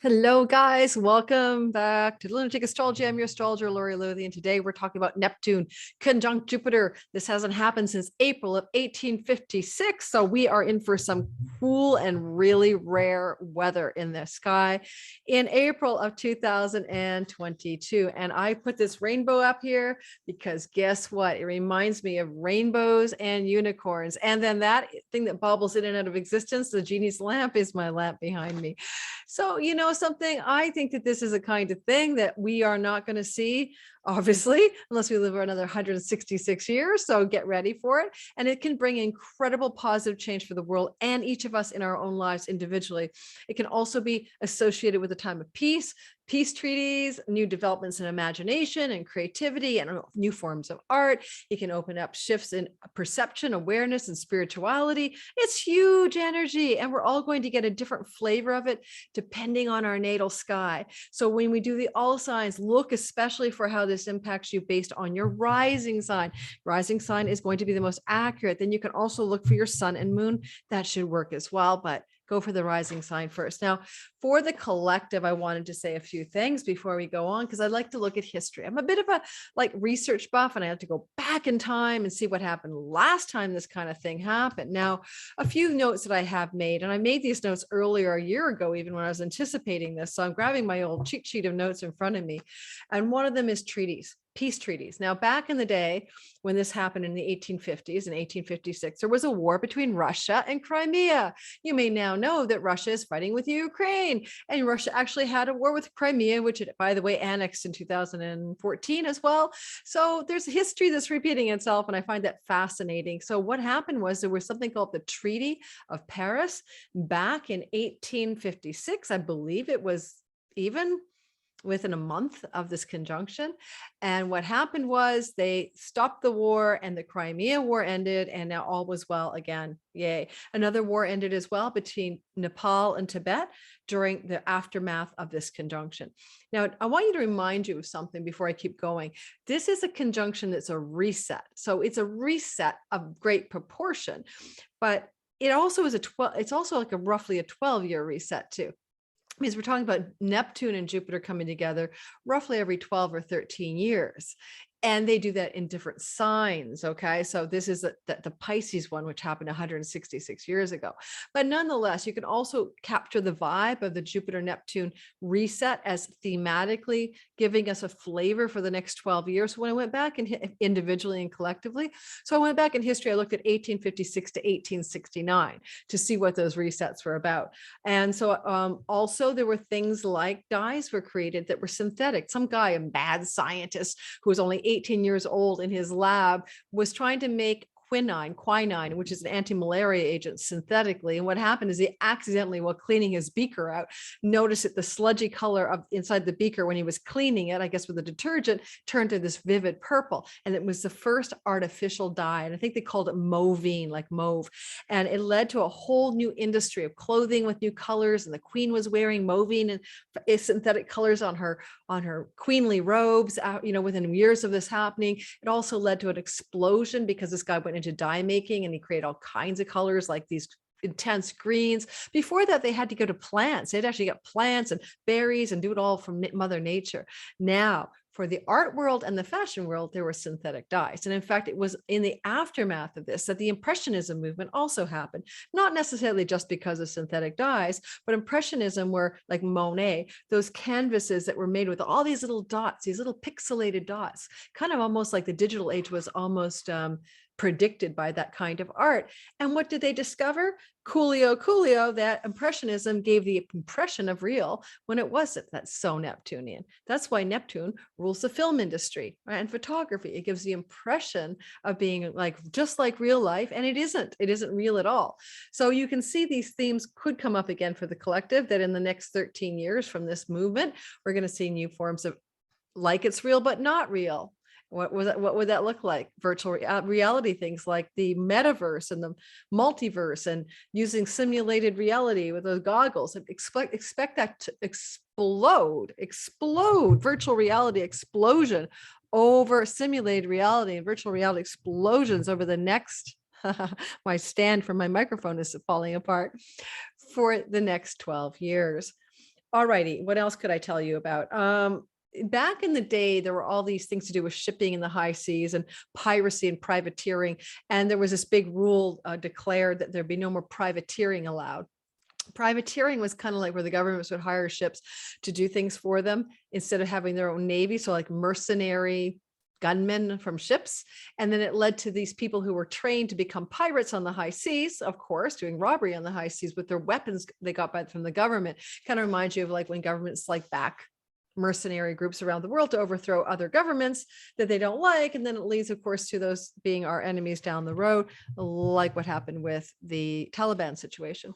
Hello, guys. Welcome back to Lunatic Astrology. I'm your astrologer, Lori Lothian. Today, we're talking about Neptune conjunct Jupiter. This hasn't happened since April of 1856. So we are in for some cool and really rare weather in the sky in April of 2022. And I put this rainbow up here because guess what? It reminds me of rainbows and unicorns. And then that thing that bubbles in and out of existence, the genie's lamp, is my lamp behind me. So, you know, something, I think that this is a kind of thing that we are not going to see, obviously, unless we live for another 166 years. So get ready for it. And it can bring incredible positive change for the world and each of us in our own lives individually. It can also be associated with a time of peace treaties, new developments in imagination and creativity, and new forms of art. It can open up shifts in perception, awareness, and spirituality. It's huge energy, and we're all going to get a different flavor of it depending on our natal sky. So when we do the all signs, look especially for how this impacts you based on your rising sign. Rising sign is going to be the most accurate. Then you can also look for your sun and moon. That should work as well, but go for the rising sign first. Now, for the collective, I wanted to say a few things before we go on, because I'd like to look at history. I'm a bit of a research buff, and I have to go back in time and see what happened last time this kind of thing happened. Now, a few notes that I have made, and I made these notes earlier, a year ago, even when I was anticipating this. So I'm grabbing my old cheat sheet of notes in front of me. And one of them is treaties. Peace treaties. Now, back in the day when this happened in the 1850s, in 1856, there was a war between Russia and Crimea. You may now know that Russia is fighting with Ukraine, and Russia actually had a war with Crimea, which it, by the way, annexed in 2014 as well. So there's history that's repeating itself, and I find that fascinating. So what happened was there was something called the Treaty of Paris back in 1856. I believe it was even within a month of this conjunction. And what happened was they stopped the war, and the Crimea War ended, and now all was well again. Yay. Another war ended as well between Nepal and Tibet during the aftermath of this conjunction. Now, I want you to remind you of something before I keep going. This is a conjunction that's a reset. So it's a reset of great proportion, but it also is it's also like roughly a 12-year reset too, because we're talking about Neptune and Jupiter coming together roughly every 12 or 13 years. And they do that in different signs. Okay. So this is the Pisces one, which happened 166 years ago. But nonetheless, you can also capture the vibe of the Jupiter Neptune reset as thematically giving us a flavor for the next 12 years. So when I went back and individually and collectively, so I went back in history, I looked at 1856 to 1869 to see what those resets were about. And so also there were things like dyes were created that were synthetic. Some guy, a mad scientist who was only 18 years old in his lab, was trying to make quinine, which is an anti-malaria agent, synthetically. And what happened is he accidentally, while cleaning his beaker out, noticed that the sludgy color of inside the beaker when he was cleaning it, I guess with a detergent, turned to this vivid purple. And it was the first artificial dye. And I think they called it mauvine, like mauve. And it led to a whole new industry of clothing with new colors. And the queen was wearing mauvine and synthetic colors on her queenly robes, within years of this happening. It also led to an explosion because this guy went into dye making, and he created all kinds of colors like these intense greens. Before that, they had to go to plants. They'd actually get plants and berries and do it all from Mother Nature. Now, for the art world and the fashion world, there were synthetic dyes. And in fact, it was in the aftermath of this that the Impressionism movement also happened, not necessarily just because of synthetic dyes, but Impressionism were like Monet, those canvases that were made with all these little dots, these little pixelated dots, kind of almost like the digital age was almost predicted by that kind of art. And what did they discover? Coolio, that Impressionism gave the impression of real when it wasn't. That's so Neptunian. That's why Neptune rules the film industry, right? And photography. It gives the impression of being just like real life, and it isn't real at all. So you can see these themes could come up again for the collective, that in the next 13 years from this movement, we're going to see new forms of like it's real but not real. What would that look like? Virtual reality things like the metaverse and the multiverse, and using simulated reality with those goggles. Expect that to explode, virtual reality explosion over simulated reality, and virtual reality explosions over the next my stand for my microphone is falling apart, for the next 12 years. All righty. What else could I tell you about? Back in the day, there were all these things to do with shipping in the high seas and piracy and privateering. And there was this big rule declared that there'd be no more privateering allowed. Privateering was kind of like where the governments would hire ships to do things for them instead of having their own navy. So like mercenary gunmen from ships. And then it led to these people who were trained to become pirates on the high seas, of course, doing robbery on the high seas with their weapons they got from the government. Kind of reminds you of like when governments like back mercenary groups around the world to overthrow other governments that they don't like. And then it leads, of course, to those being our enemies down the road, like what happened with the Taliban situation.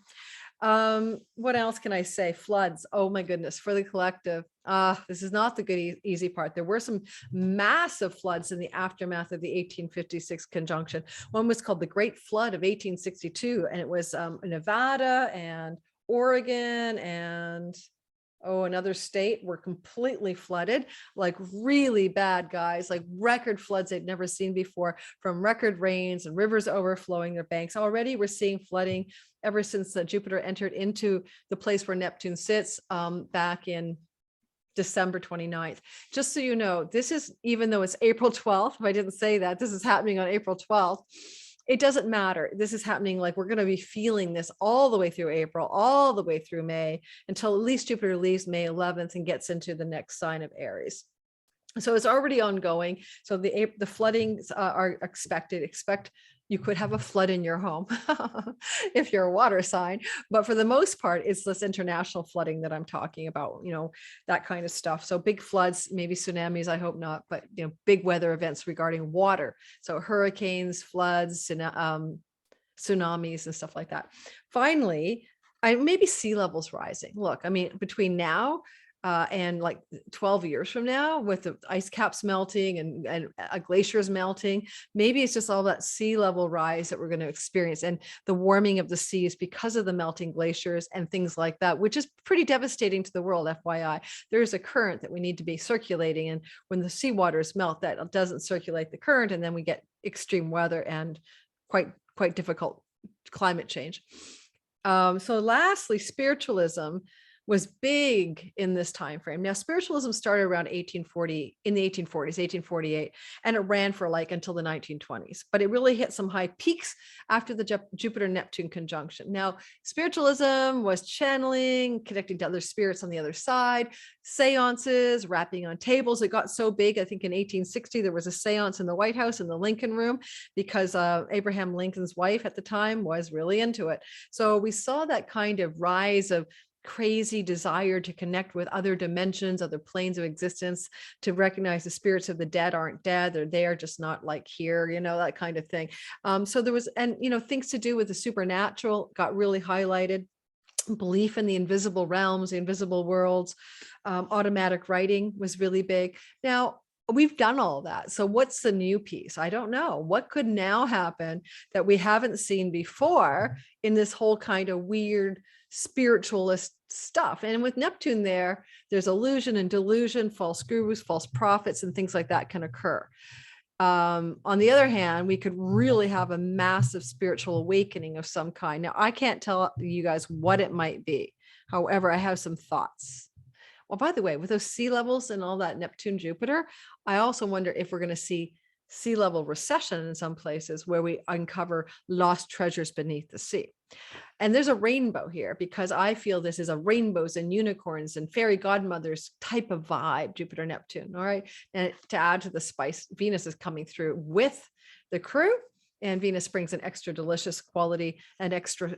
What else can I say? Floods. Oh my goodness, for the collective. This is not the good, easy part. There were some massive floods in the aftermath of the 1856 conjunction. One was called the Great Flood of 1862, and it was Nevada and Oregon and another state were completely flooded, like really bad, guys, like record floods they'd never seen before, from record rains and rivers overflowing their banks. Already we're seeing flooding ever since Jupiter entered into the place where Neptune sits back in December 29th. Just so you know, this is, even though it's April 12th, if I didn't say that, this is happening on April 12th. It doesn't matter. This is happening, like we're going to be feeling this all the way through April, all the way through May, until at least Jupiter leaves May 11th and gets into the next sign of Aries. So it's already ongoing. So the floodings are expected. Expect you could have a flood in your home if you're a water sign. But for the most part, it's this international flooding that I'm talking about, you know, that kind of stuff. So big floods, maybe tsunamis, I hope not, but, you know, big weather events regarding water. So hurricanes, floods, tsunamis and stuff like that. Finally, maybe sea levels rising. Look, I mean, between now and like 12 years from now, with the ice caps melting and glaciers melting, maybe it's just all that sea level rise that we're going to experience, and the warming of the seas because of the melting glaciers and things like that, which is pretty devastating to the world. FYI, there's a current that we need to be circulating, and when the sea waters melt, that doesn't circulate the current, and then we get extreme weather and quite difficult climate change. So lastly, spiritualism was big in this time frame. Now, spiritualism started around 1840, in the 1840s, 1848, and it ran for like until the 1920s. But it really hit some high peaks after the Jupiter-Neptune conjunction. Now, spiritualism was channeling, connecting to other spirits on the other side, seances, rapping on tables. It got so big, I think in 1860, there was a seance in the White House in the Lincoln Room because Abraham Lincoln's wife at the time was really into it. So we saw that kind of rise of crazy desire to connect with other dimensions, other planes of existence, to recognize the spirits of the dead aren't dead, they're there, just not like here, you know, that kind of thing. So there was, and you know, things to do with the supernatural got really highlighted. Belief in the invisible realms, the invisible worlds. Automatic writing was really big. Now, we've done all that. So what's the new piece? I don't know. What could now happen that we haven't seen before in this whole kind of weird spiritualist stuff? And with Neptune there's illusion and delusion, false gurus, false prophets, and things like that can occur. On the other hand, we could really have a massive spiritual awakening of some kind. Now, I can't tell you guys what it might be. However, I have some thoughts. Well, by the way, with those sea levels and all that Neptune, Jupiter, I also wonder if we're going to see sea level recession in some places where we uncover lost treasures beneath the sea. And there's a rainbow here because I feel this is a rainbows and unicorns and fairy godmothers type of vibe, Jupiter, Neptune. All right. And to add to the spice, Venus is coming through with the crew, and Venus brings an extra delicious quality and extra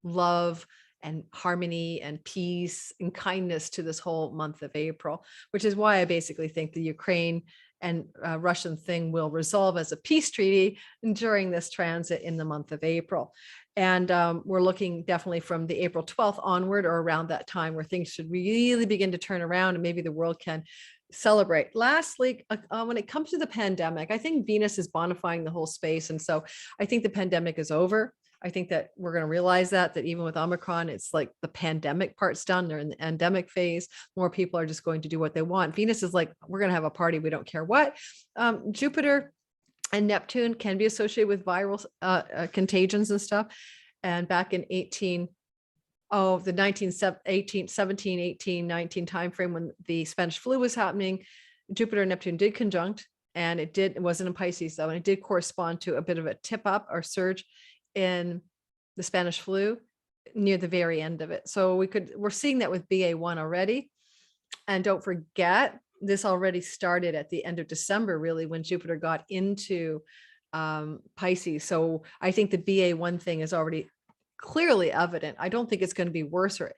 love and harmony and peace and kindness to this whole month of April, which is why I basically think the Ukraine and Russian thing will resolve as a peace treaty during this transit in the month of April. And we're looking definitely from the April 12th onward, or around that time, where things should really begin to turn around and maybe the world can celebrate. Lastly, when it comes to the pandemic, I think Venus is bonifying the whole space. And so I think the pandemic is over. I think that we're going to realize that even with Omicron, it's like the pandemic part's done. They're in the endemic phase. More people are just going to do what they want. Venus is like, we're going to have a party. We don't care what. Jupiter and Neptune can be associated with viral contagions and stuff. And back in oh, the 17, 18, 19 timeframe when the Spanish flu was happening, Jupiter and Neptune did conjunct, and it wasn't in Pisces though, and it did correspond to a bit of a tip up or surge in the Spanish flu near the very end of it. So we're seeing that with BA1 already. And don't forget, this already started at the end of December, really, when Jupiter got into Pisces. So I think the BA1 thing is already clearly evident. I don't think it's going to be worse or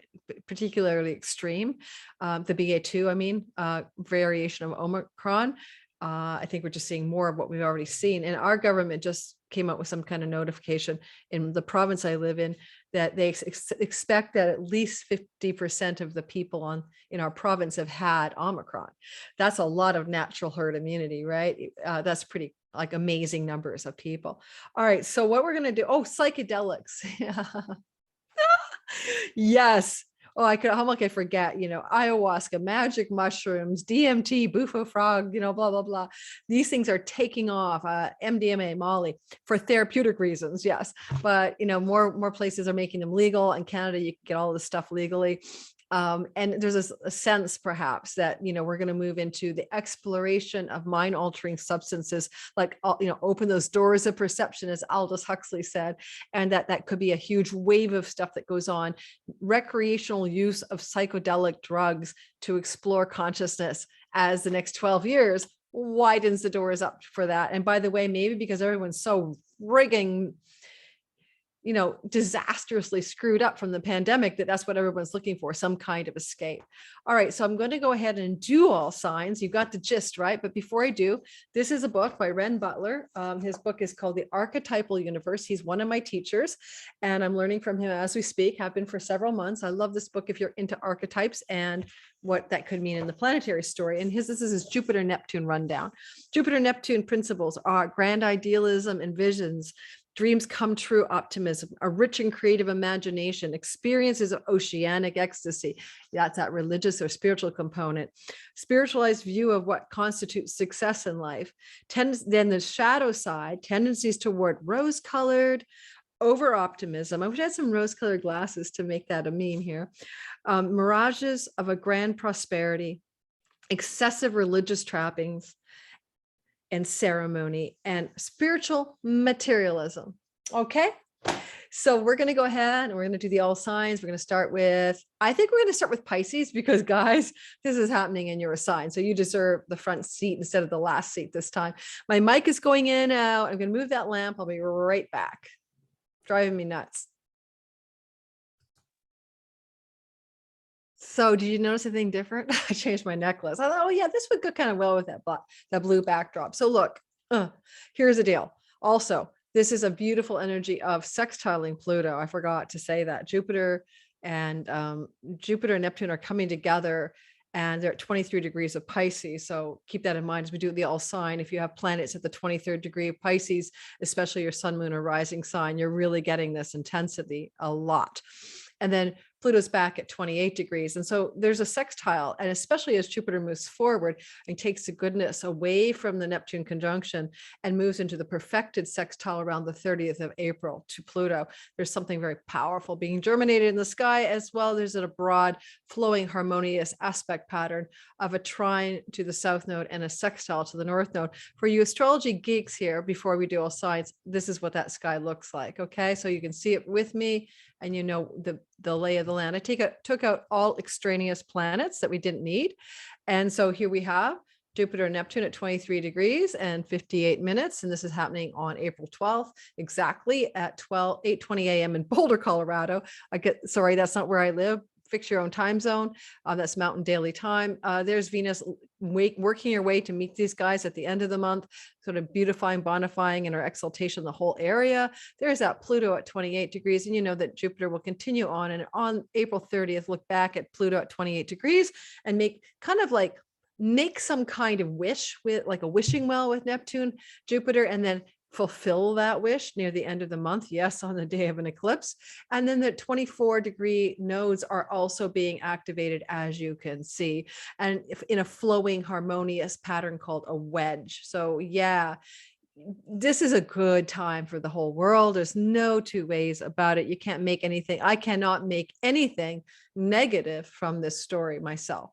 particularly extreme. The BA2, I mean, variation of Omicron. I think we're just seeing more of what we've already seen. And our government just came out with some kind of notification in the province I live in that they expect that at least 50% of the people in our province have had Omicron. That's a lot of natural herd immunity, right? That's pretty like amazing numbers of people. All right, so what we're going to do, psychedelics. Yes. Oh, how much I forget, ayahuasca, magic mushrooms, DMT, bufo frog, blah, blah, blah. These things are taking off, MDMA, Molly, for therapeutic reasons. Yes. But, more places are making them legal. In Canada, you can get all this stuff legally. And there's a sense perhaps that, we're going to move into the exploration of mind altering substances, like, open those doors of perception, as Aldous Huxley said, and that could be a huge wave of stuff that goes on. Recreational use of psychedelic drugs to explore consciousness as the next 12 years widens the doors up for that. And by the way, maybe because everyone's so frigging disastrously screwed up from the pandemic, that's what everyone's looking for, some kind of escape. All right, so I'm going to go ahead and do all signs. You've got the gist, right? But before I do, this is a book by Ren Butler. His book is called The Archetypal Universe. He's one of my teachers, and I'm learning from him as we speak, have been for several months. I love this book if you're into archetypes and what that could mean in the planetary story. And this is his Jupiter Neptune rundown. Jupiter Neptune principles are grand idealism and visions, dreams come true optimism, a rich and creative imagination, experiences of oceanic ecstasy. That's that religious or spiritual component. Spiritualized view of what constitutes success in life. Then the shadow side, tendencies toward rose-colored, over-optimism. I wish I had some rose-colored glasses to make that a meme here. Mirages of a grand prosperity, excessive religious trappings, and ceremony, and spiritual materialism. Okay, so we're going to go ahead and we're going to do the all signs. We're going to start with, I think we're going to start with Pisces, because guys, this is happening in your sign, so you deserve the front seat instead of the last seat this time. My mic is going in and out. I'm going to move that lamp. I'll be right back. Driving me nuts. So did you notice anything different? I changed my necklace. I thought, oh yeah, this would go kind of well with that blue backdrop. So look, here's the deal. Also, this is a beautiful energy of sextiling Pluto. I forgot to say that. Jupiter and Neptune are coming together, and they're at 23 degrees of Pisces. So keep that in mind as we do the all sign. If you have planets at the 23rd degree of Pisces, especially your sun, moon, or rising sign, you're really getting this intensity a lot. And then Pluto's back at 28 degrees. And so there's a sextile, and especially as Jupiter moves forward and takes the goodness away from the Neptune conjunction and moves into the perfected sextile around the 30th of April to Pluto, there's something very powerful being germinated in the sky, as well as a broad, flowing, harmonious aspect pattern of a trine to the south node and a sextile to the north node. For you astrology geeks here, before we do all signs, this is what that sky looks like. Okay, so you can see it with me, and you know the lay of the land. I took out all extraneous planets that we didn't need. And so here we have Jupiter and Neptune at 23 degrees and 58 minutes. And this is happening on April 12th, exactly at 8:20 a.m. in Boulder, Colorado. Sorry, that's not where I live. Fix your own time zone. That's Mountain Daily Time. There's Venus working her way to meet these guys at the end of the month, sort of beautifying, bonifying, and her exaltation, the whole area. There's that Pluto at 28 degrees. And you know that Jupiter will continue on. And on April 30th, look back at Pluto at 28 degrees and make some kind of wish with like a wishing well with Neptune, Jupiter, and then fulfill that wish near the end of the month. Yes, on the day of an eclipse. And then the 24-degree nodes are also being activated, as you can see, and in a flowing, harmonious pattern called a wedge. So yeah, this is a good time for the whole world. There's no two ways about it. You can't make anything. I cannot make anything negative from this story myself.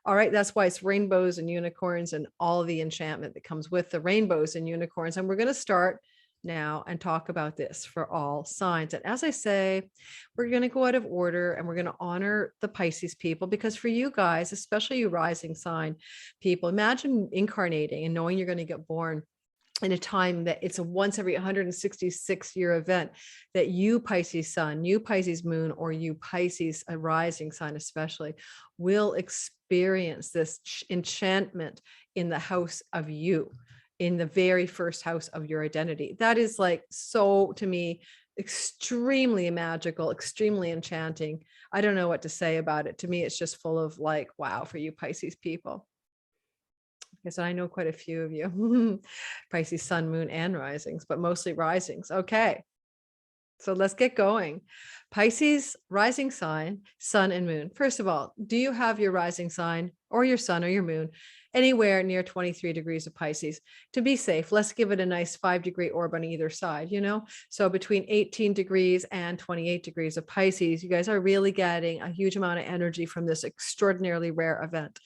All right. That's why it's rainbows and unicorns and all the enchantment that comes with the rainbows and unicorns. And we're going to start now and talk about this for all signs. And as I say, we're going to go out of order and we're going to honor the Pisces people, because for you guys, especially you rising sign people, imagine incarnating and knowing you're going to get born in a time that it's a once every 166 year event, that you Pisces sun, you Pisces moon, or you Pisces a rising sign especially will experience this enchantment in the house of you, in the very first house of your identity. That is like, so to me, extremely magical, extremely enchanting. I don't know what to say about it. To me, it's just full of like, wow, for you Pisces people. Because I know quite a few of you, Pisces, sun, moon, and risings, but mostly risings. Okay. So let's get going. Pisces, rising sign, sun and moon. First of all, do you have your rising sign or your sun or your moon anywhere near 23 degrees of Pisces? To be safe, let's give it a nice 5-degree orb on either side, you know? So between 18 degrees and 28 degrees of Pisces, you guys are really getting a huge amount of energy from this extraordinarily rare event.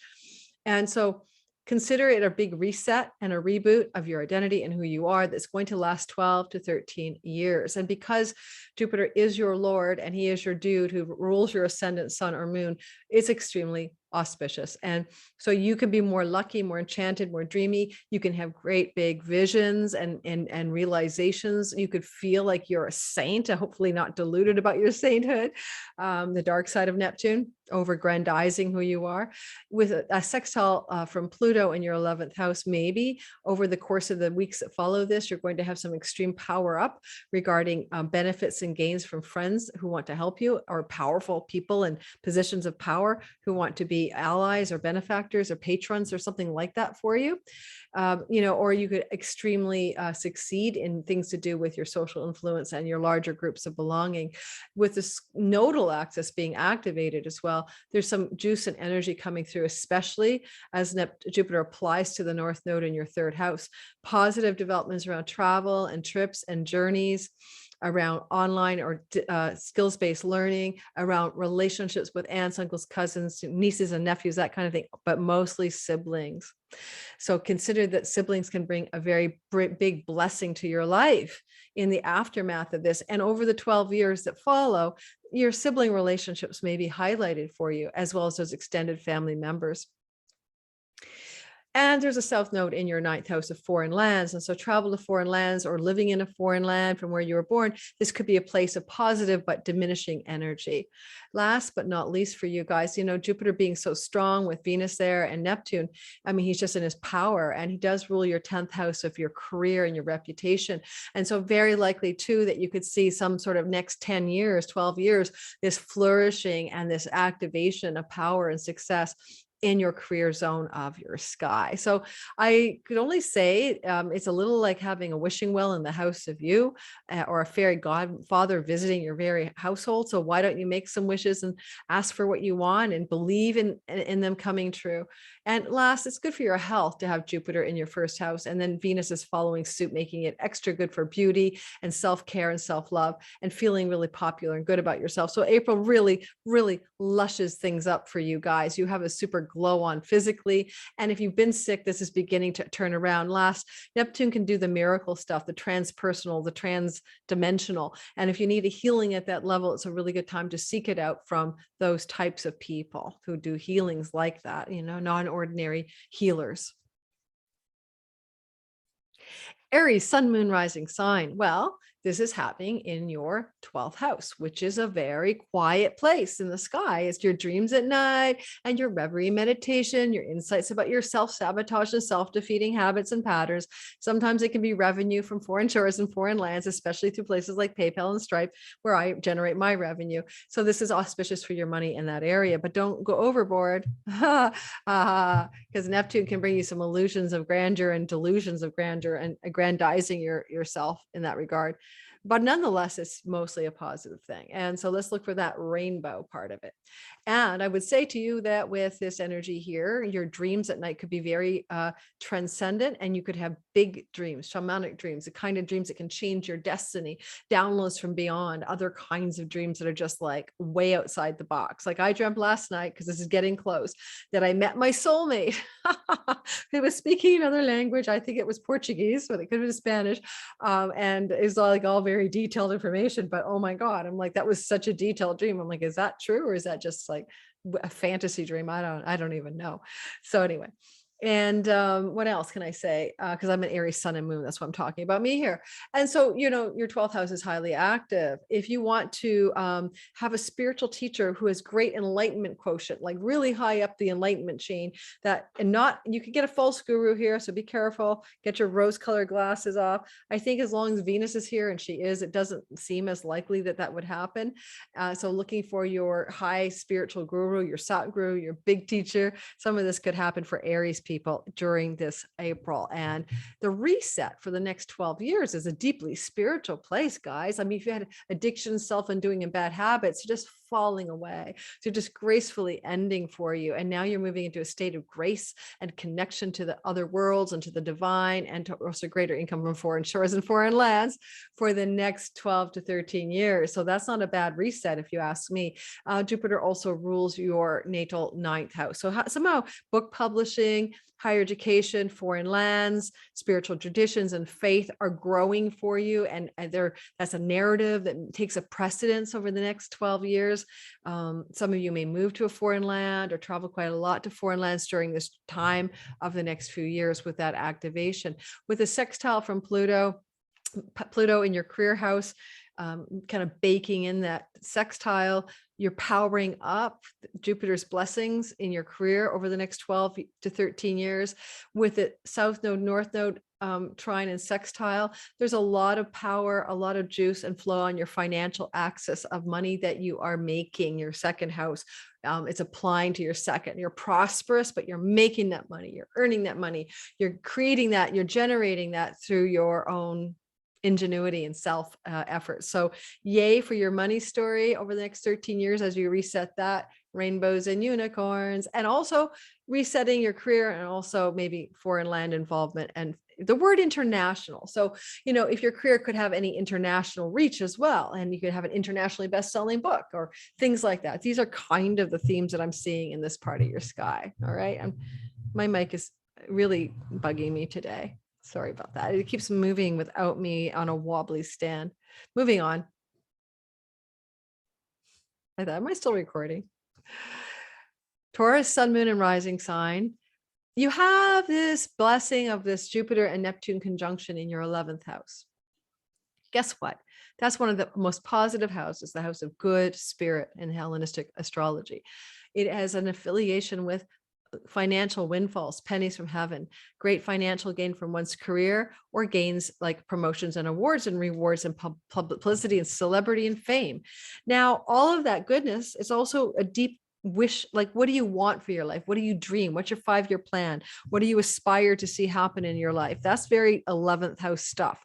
And so consider it a big reset and a reboot of your identity and who you are that's going to last 12 to 13 years. And because Jupiter is your Lord and he is your dude who rules your ascendant sun or moon, it's extremely auspicious. And so you can be more lucky, more enchanted, more dreamy. You can have great big visions and realizations. You could feel like you're a saint, hopefully not deluded about your sainthood. The dark side of Neptune, over-grandizing who you are. With a sextile from Pluto in your 11th house, maybe over the course of the weeks that follow this, you're going to have some extreme power up regarding benefits and gains from friends who want to help you, or powerful people in positions of power who want to be allies or benefactors or patrons or something like that for you. You know, or you could extremely succeed in things to do with your social influence and your larger groups of belonging. With this nodal axis being activated as well, there's some juice and energy coming through, especially as Jupiter applies to the North Node in your 3rd house. Positive developments around travel and trips and journeys, around online or skills-based learning, around relationships with aunts, uncles, cousins, nieces and nephews, that kind of thing, but mostly siblings. So consider that siblings can bring a very big blessing to your life in the aftermath of this. And over the 12 years that follow, your sibling relationships may be highlighted for you, as well as those extended family members. And there's a south node in your 9th house of foreign lands. And so travel to foreign lands or living in a foreign land from where you were born, this could be a place of positive but diminishing energy. Last but not least for you guys, you know, Jupiter being so strong with Venus there and Neptune, I mean, he's just in his power, and he does rule your 10th house of your career and your reputation. And so very likely too that you could see some sort of next 10 years, 12 years, this flourishing and this activation of power and success in your career zone of your sky. So I could only say it's a little like having a wishing well in the house of you, or a fairy godfather visiting your very household. So why don't you make some wishes and ask for what you want and believe in them coming true? And last, it's good for your health to have Jupiter in your 1st house, and then Venus is following suit, making it extra good for beauty and self-care and self-love and feeling really popular and good about yourself. So April really, really lushes things up for you guys. You have a super glow on physically. And if you've been sick, this is beginning to turn around. Last, Neptune can do the miracle stuff, the transpersonal, the trans-dimensional. And if you need a healing at that level, it's a really good time to seek it out from those types of people who do healings like that, you know, non-ordinary healers. Aries, sun, moon, rising sign. Well, this is happening in your 12th house, which is a very quiet place in the sky. It's your dreams at night and your reverie meditation, your insights about your self-sabotage and self-defeating habits and patterns. Sometimes it can be revenue from foreign shores and foreign lands, especially through places like PayPal and Stripe, where I generate my revenue. So this is auspicious for your money in that area, but don't go overboard, because Neptune can bring you some illusions of grandeur and delusions of grandeur and aggrandizing yourself in that regard. but nonetheless, it's mostly a positive thing. And so let's look for that rainbow part of it. And I would say to you that with this energy here, your dreams at night could be very transcendent, and you could have big dreams, shamanic dreams, the kind of dreams that can change your destiny, downloads from beyond, other kinds of dreams that are just like way outside the box. Like I dreamt last night, because this is getting close, that I met my soulmate who was speaking another language. I think it was Portuguese, but it could have been Spanish. And it's like all very detailed information, but oh my God, I'm like, that was such a detailed dream. I'm like, is that true? Or is that just like a fantasy dream? I don't even know. So anyway, and what else can I say? Because I'm an Aries sun and moon. That's what I'm talking about, me here. And so, you know, your 12th house is highly active. If you want to have a spiritual teacher who has great enlightenment quotient, like really high up the enlightenment chain, that, and not, you could get a false guru here. So be careful, get your rose colored glasses off. I think as long as Venus is here, and she is, it doesn't seem as likely that that would happen. So looking for your high spiritual guru, your Satguru, your big teacher. Some of this could happen for Aries people during this April. And the reset for the next 12 years is a deeply spiritual place, guys. I mean, if you had addiction, self-undoing, and bad habits, just falling away, so just gracefully ending for you. And now you're moving into a state of grace and connection to the other worlds and to the divine, and to also greater income from foreign shores and foreign lands for the next 12 to 13 years. So that's not a bad reset, if you ask me. Jupiter also rules your natal 9th house. So somehow book publishing, higher education, foreign lands, spiritual traditions, and faith are growing for you. And that's a narrative that takes a precedence over the next 12 years. Some of you may move to a foreign land or travel quite a lot to foreign lands during this time of the next few years with that activation. With a sextile from Pluto in your career house, kind of baking in that sextile, you're powering up Jupiter's blessings in your career over the next 12 to 13 years. With it south node, north node, trine and sextile, there's a lot of power, a lot of juice and flow on your financial axis of money that you are making. Your second house, it's applying to your second. You're prosperous, but you're making that money, you're earning that money, you're creating that, you're generating that through your own ingenuity and self effort. So yay for your money story over the next 13 years as you reset that, rainbows and unicorns, and also resetting your career, and also maybe foreign land involvement and the word international. So, you know, if your career could have any international reach as well, and you could have an internationally best-selling book or things like that. These are kind of the themes that I'm seeing in this part of your sky. All right. My mic is really bugging me today. Sorry about that. It keeps moving without me on a wobbly stand. Moving on. I thought, am I still recording? Taurus, sun, moon, and rising sign. You have this blessing of this Jupiter and Neptune conjunction in your 11th house. Guess what? That's one of the most positive houses, the house of good spirit in Hellenistic astrology. It has an affiliation with financial windfalls, pennies from heaven, great financial gain from one's career, or gains like promotions and awards and rewards and publicity and celebrity and fame. Now, all of that goodness is also a deep wish. Like, what do you want for your life? What do you dream? What's your 5-year plan? What do you aspire to see happen in your life? That's very 11th house stuff.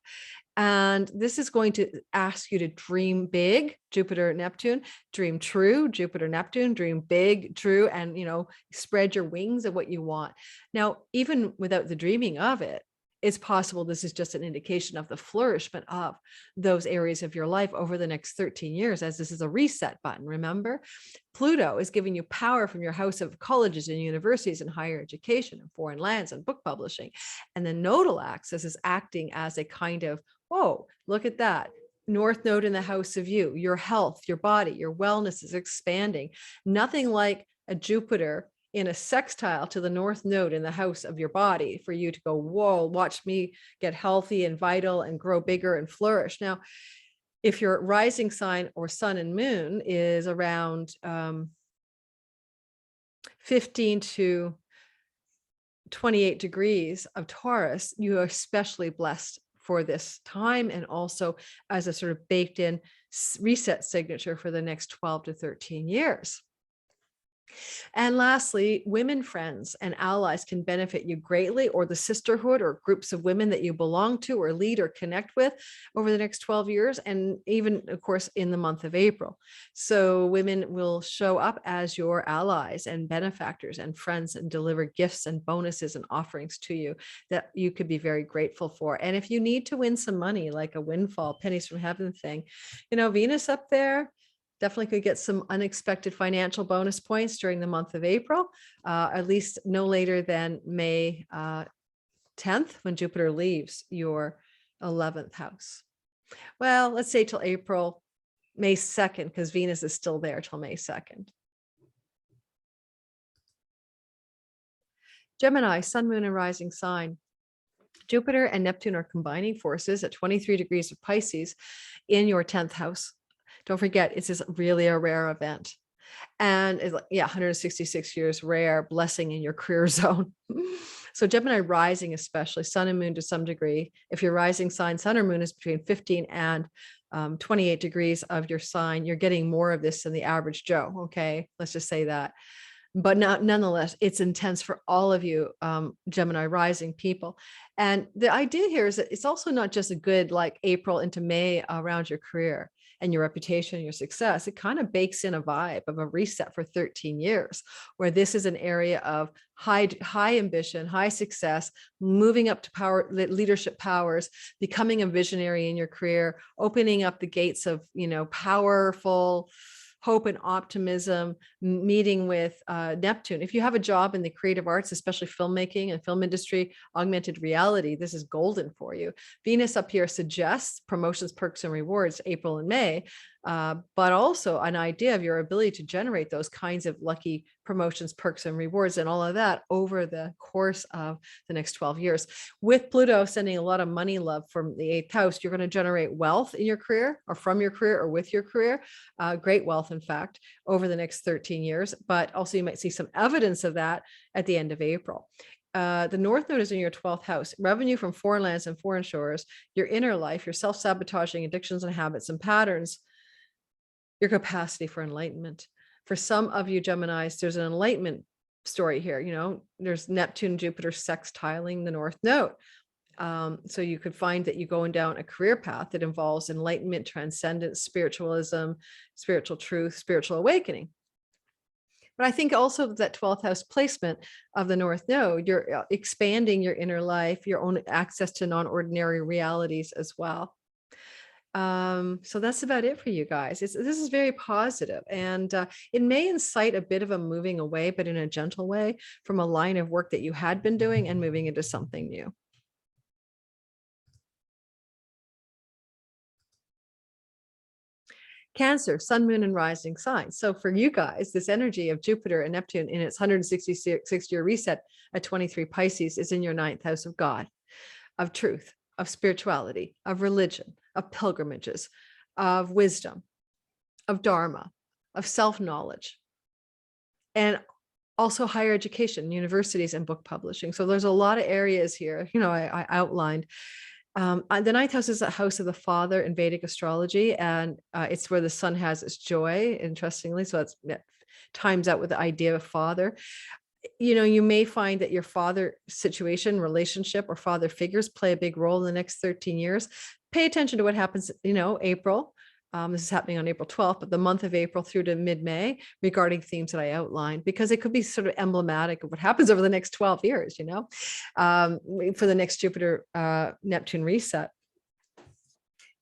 And this is going to ask you to dream big, Jupiter, Neptune, dream true, Jupiter, Neptune, dream big, true, and, you know, spread your wings of what you want. Now, even without the dreaming of it, it's possible this is just an indication of the flourishment of those areas of your life over the next 13 years, as this is a reset button. Remember, Pluto is giving you power from your house of colleges and universities and higher education and foreign lands and book publishing. And the nodal axis is acting as a kind of, whoa, look at that. North node in the house of you, your health, your body, your wellness is expanding. Nothing like a Jupiter in a sextile to the north node in the house of your body for you to go, whoa, watch me get healthy and vital and grow bigger and flourish. Now, if your rising sign or sun and moon is around 15 to 28 degrees of Taurus, you are especially blessed for this time, and also as a sort of baked in reset signature for the next 12 to 13 years. And lastly, women friends and allies can benefit you greatly, or the sisterhood or groups of women that you belong to or lead or connect with over the next 12 years. And even, of course, in the month of April. So women will show up as your allies and benefactors and friends and deliver gifts and bonuses and offerings to you that you could be very grateful for. And if you need to win some money, like a windfall, pennies from heaven thing, Venus up there definitely could get some unexpected financial bonus points during the month of April, at least no later than May 10th, when Jupiter leaves your 11th house. Well, let's say till May 2nd, because Venus is still there till May 2nd. Gemini, sun, moon, and rising sign. Jupiter and Neptune are combining forces at 23 degrees of Pisces in your 10th house. Don't forget, it's just really a rare event. And it's 166 years rare blessing in your career zone. So Gemini rising, especially sun and moon to some degree. If your rising sign, sun or moon is between 15 and 28 degrees of your sign, you're getting more of this than the average Joe. Okay, let's just say that. But nonetheless, it's intense for all of you Gemini rising people. And the idea here is that it's also not just a good like April into May around your career and your reputation and your success. It kind of bakes in a vibe of a reset for 13 years, where this is an area of high ambition, high success, moving up to power, leadership powers, becoming a visionary in your career, opening up the gates of, powerful hope and optimism, meeting with Neptune. If you have a job in the creative arts, especially filmmaking and film industry, augmented reality, this is golden for you. Venus up here suggests promotions, perks, and rewards, April and May, but also an idea of your ability to generate those kinds of lucky promotions, perks, and rewards, and all of that over the course of the next 12 years. With Pluto sending a lot of money love from the 8th house, you're going to generate wealth in your career or from your career or with your career, great wealth, in fact, over the next 13 years. But also you might see some evidence of that at the end of April. The North Node is in your 12th house. Revenue from foreign lands and foreign shores, your inner life, your self-sabotaging addictions and habits and patterns, your capacity for enlightenment. For some of you Geminis, there's an enlightenment story here. There's Neptune, Jupiter sextiling the North Node. So you could find that you're going down a career path that involves enlightenment, transcendence, spiritualism, spiritual truth, spiritual awakening. But I think also that 12th house placement of the North Node, you're expanding your inner life, your own access to non-ordinary realities as well. So that's about it for you guys. This is very positive, and it may incite a bit of a moving away, but in a gentle way, from a line of work that you had been doing and moving into something new. Cancer, sun, moon, and rising signs. So for you guys, this energy of Jupiter and Neptune in its 166-year reset at 23 Pisces is in your 9th house of God, of truth, of spirituality, of religion, of pilgrimages, of wisdom, of dharma, of self-knowledge, and also higher education, universities, and book publishing. So there's a lot of areas here, I outlined. The 9th house is a house of the father in Vedic astrology, and it's where the sun has its joy, interestingly. So that times out with the idea of father. You may find that your father situation, relationship, or father figures play a big role in the next 13 years. Pay attention to what happens, April. This is happening on April 12th, but the month of April through to mid-May regarding themes that I outlined, because it could be sort of emblematic of what happens over the next 12 years, for the next Jupiter Neptune reset.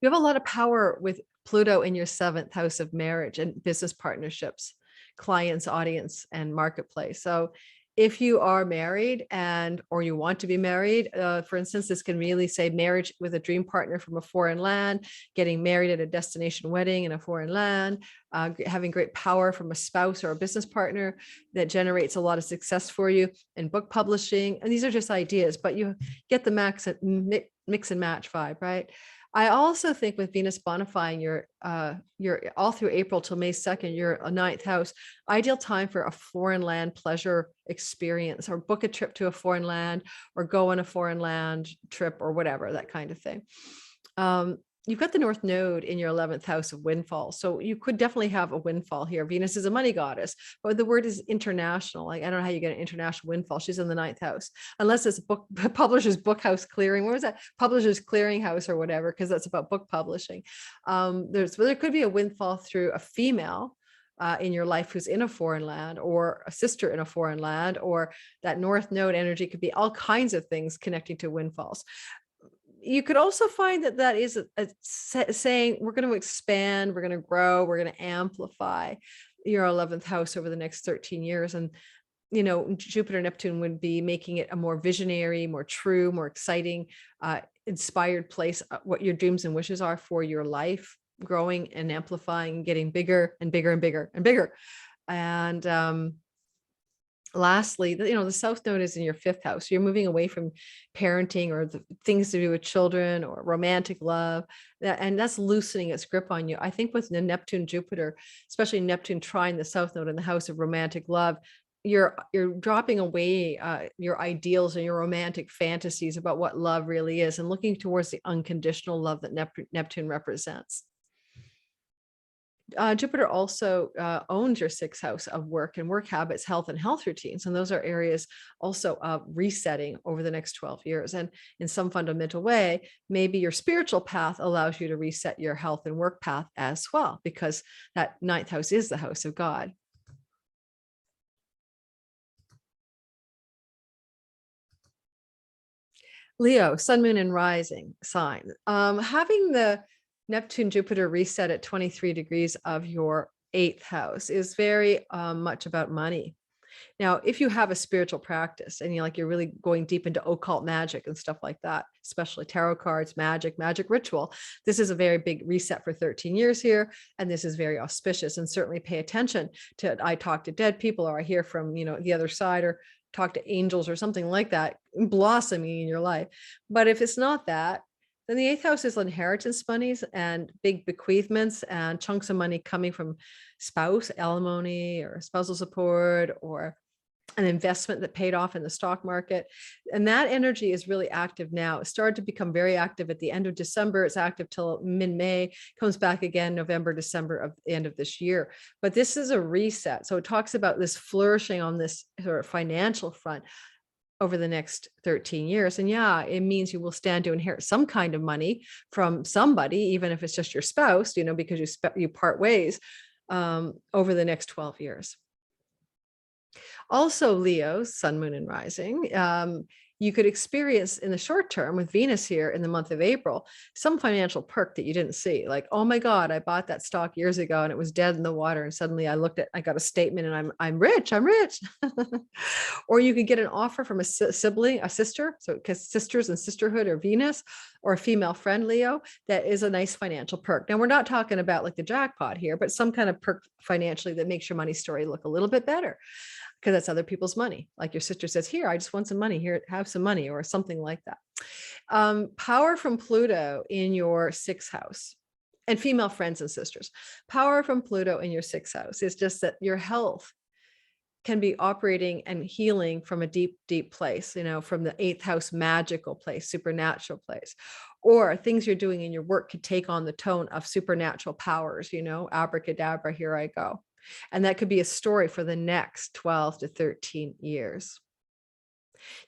You have a lot of power with Pluto in your 7th house of marriage and business partnerships, clients, audience, and marketplace. So if you are married or you want to be married, for instance, this can really say marriage with a dream partner from a foreign land, getting married at a destination wedding in a foreign land, having great power from a spouse or a business partner that generates a lot of success for you in book publishing. And these are just ideas, but you get the mix and match vibe, right? I also think with Venus bonifying your all through April till May 2nd, your 9th house, ideal time for a foreign land pleasure experience, or book a trip to a foreign land, or go on a foreign land trip, or whatever, that kind of thing. you've got the North Node in your 11th house of windfall. So you could definitely have a windfall here. Venus is a money goddess, but the word is international. Like, I don't know how you get an international windfall. She's in the 9th house, unless it's book publishers book house clearing. What was that? Publishers clearing house or whatever, because that's about book publishing. There could be a windfall through a female in your life who's in a foreign land, or a sister in a foreign land, or that North Node energy could be all kinds of things connecting to windfalls. You could also find that that is saying we're going to expand, we're going to grow, we're going to amplify your 11th house over the next 13 years. And, you know, Jupiter and Neptune would be making it a more visionary, more true, more exciting, inspired place, what your dreams and wishes are for your life, growing and amplifying, getting bigger and bigger and bigger and bigger. And lastly, you know, the South Node is in your 5th house. You're moving away from parenting or the things to do with children or romantic love, and that's loosening its grip on you. I think with the Neptune Jupiter, especially Neptune trine the South Node in the house of romantic love, you're dropping away your ideals and your romantic fantasies about what love really is, and looking towards the unconditional love that Neptune represents. Jupiter also owns your 6th house of work and work habits, health and health routines. And those are areas also of resetting over the next 12 years. And in some fundamental way, maybe your spiritual path allows you to reset your health and work path as well, because that 9th house is the house of God. Leo, sun, moon, and rising sign. Having the Neptune Jupiter reset at 23 degrees of your 8th house is very much about money. Now, if you have a spiritual practice and you're really going deep into occult magic and stuff like that, especially tarot cards, magic ritual, this is a very big reset for 13 years here. And this is very auspicious, and certainly pay attention to, I talk to dead people, or I hear from, the other side, or talk to angels or something like that, blossoming in your life. But if it's not that, then the 8th house is inheritance monies and big bequeathments and chunks of money coming from spouse, alimony, or spousal support, or an investment that paid off in the stock market. And that energy is really active now. It started to become very active at the end of December. It's active till mid-May, comes back again November, December of the end of this year. But this is a reset. So it talks about this flourishing on this sort of financial front over the next 13 years. And yeah, it means you will stand to inherit some kind of money from somebody, even if it's just your spouse, because you part ways over the next 12 years. Also, Leo, sun, moon, and rising, you could experience in the short term with Venus here in the month of April, some financial perk that you didn't see. Like, oh my God, I bought that stock years ago and it was dead in the water. And suddenly I got a statement and I'm rich. Or you could get an offer from a sibling, a sister. So because sisters and sisterhood or Venus, or a female friend, Leo, that is a nice financial perk. Now, we're not talking about like the jackpot here, but some kind of perk financially that makes your money story look a little bit better, because that's other people's money. Like your sister says, here, I just want some money, here, have some money, or something like that. Power from Pluto in your 6th house, and female friends and sisters. Power from Pluto in your 6th house is just that your health can be operating and healing from a deep, deep place, from the 8th house magical place, supernatural place, or things you're doing in your work could take on the tone of supernatural powers, abracadabra, here I go. And that could be a story for the next 12 to 13 years.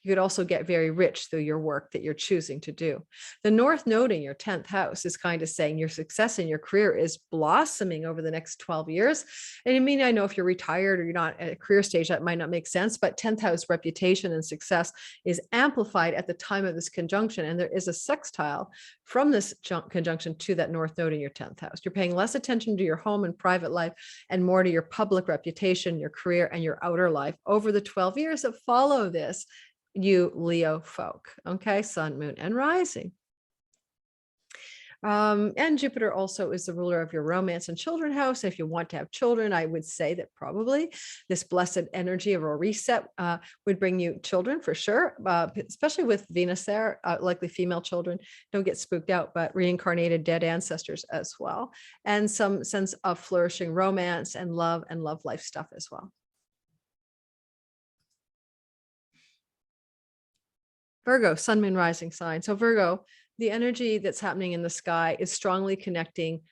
You could also get very rich through your work that you're choosing to do. The North Node in your 10th house is kind of saying your success in your career is blossoming over the next 12 years. And I know if you're retired or you're not at a career stage, that might not make sense, but 10th house reputation and success is amplified at the time of this conjunction. And there is a sextile from this conjunction to that North Node in your 10th house. You're paying less attention to your home and private life and more to your public reputation, your career, and your outer life over the 12 years that follow this, you Leo folk. Okay, sun, moon, and rising. And Jupiter also is the ruler of your romance and children house. If you want to have children, I would say that probably this blessed energy of a reset would bring you children for sure, especially with Venus there, likely female children. Don't get spooked out, but reincarnated dead ancestors as well. And some sense of flourishing romance and love life stuff as well. Virgo, sun, moon, rising sign. So Virgo, the energy that's happening in the sky is strongly connecting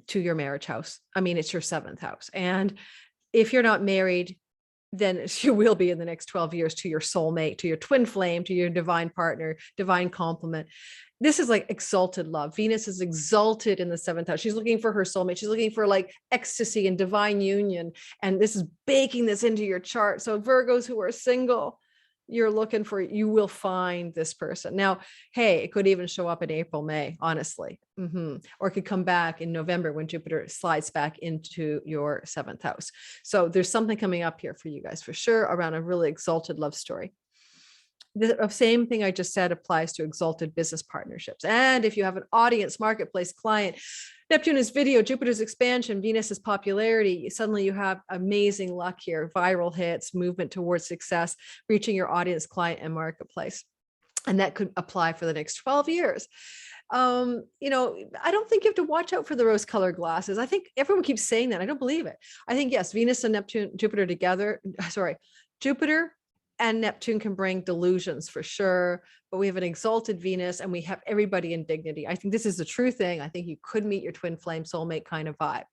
to your marriage house. I mean, it's your seventh house. And if you're not married, then you will be in the next 12 years to your soulmate, to your twin flame, to your divine partner, divine complement. This is like exalted love. Venus is exalted in the seventh house. She's looking for her soulmate. She's looking for like ecstasy and divine union. And this is baking this into your chart. So Virgos who are single, you're looking for, you will find this person. Now, hey, it could even show up in April, May, honestly. Or it could come back in November when Jupiter slides back into your seventh house. So there's something coming up here for you guys for sure around a really exalted love story. The same thing I just said applies to exalted business partnerships. And if you have an audience, marketplace, client, Neptune is video, Jupiter's expansion, Venus is popularity. Suddenly you have amazing luck here, viral hits, movement towards success, reaching your audience, client, and marketplace. And that could apply for the next 12 years. I don't think you have to watch out for the rose colored glasses. I think everyone keeps saying that. I don't believe it. I think, yes, Venus and Jupiter together, Jupiter and Neptune can bring delusions for sure, but we have an exalted Venus and we have everybody in dignity. I think this is the true thing. I think you could meet your twin flame soulmate kind of vibe.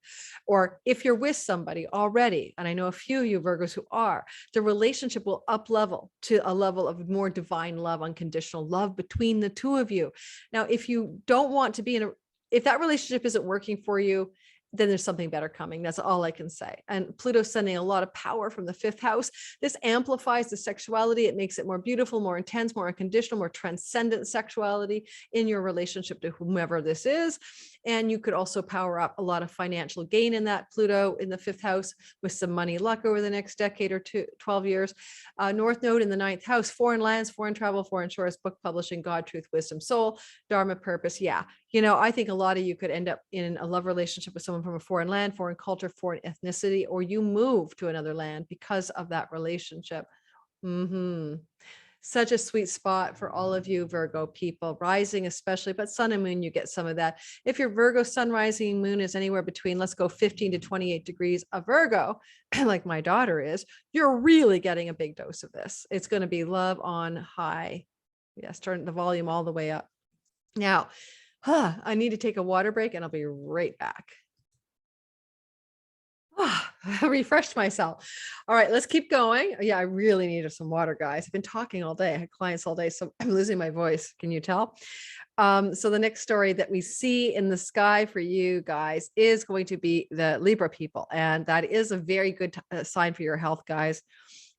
Or if you're with somebody already, and I know a few of you Virgos who are, the relationship will up level to a level of more divine love, unconditional love between the two of you. Now, if you don't want to be if that relationship isn't working for you, then there's something better coming. That's all I can say. And Pluto's sending a lot of power from the fifth house. This amplifies the sexuality. It makes it more beautiful, more intense, more unconditional, more transcendent sexuality in your relationship to whomever this is. And you could also power up a lot of financial gain in that Pluto in the fifth house with some money luck over the next decade or 12 years. North Node in the ninth house, foreign lands, foreign travel, foreign shores, book publishing, God, truth, wisdom, soul, dharma, purpose. Yeah. I think a lot of you could end up in a love relationship with someone from a foreign land, foreign culture, foreign ethnicity, or you move to another land because of that relationship. Such a sweet spot for all of you Virgo people, rising especially, but sun and moon, you get some of that. If your Virgo sun, rising, moon is anywhere between, let's go 15 to 28 degrees of Virgo, like my daughter is, you're really getting a big dose of this. It's going to be love on high. Yes, turn the volume all the way up. Now, I need to take a water break and I'll be right back. I refreshed myself. All right, let's keep going. Yeah, I really needed some water, guys. I've been talking all day. I had clients all day, so I'm losing my voice. Can you tell? So the next story that we see in the sky for you guys is going to be the Libra people. And that is a very good sign for your health, guys.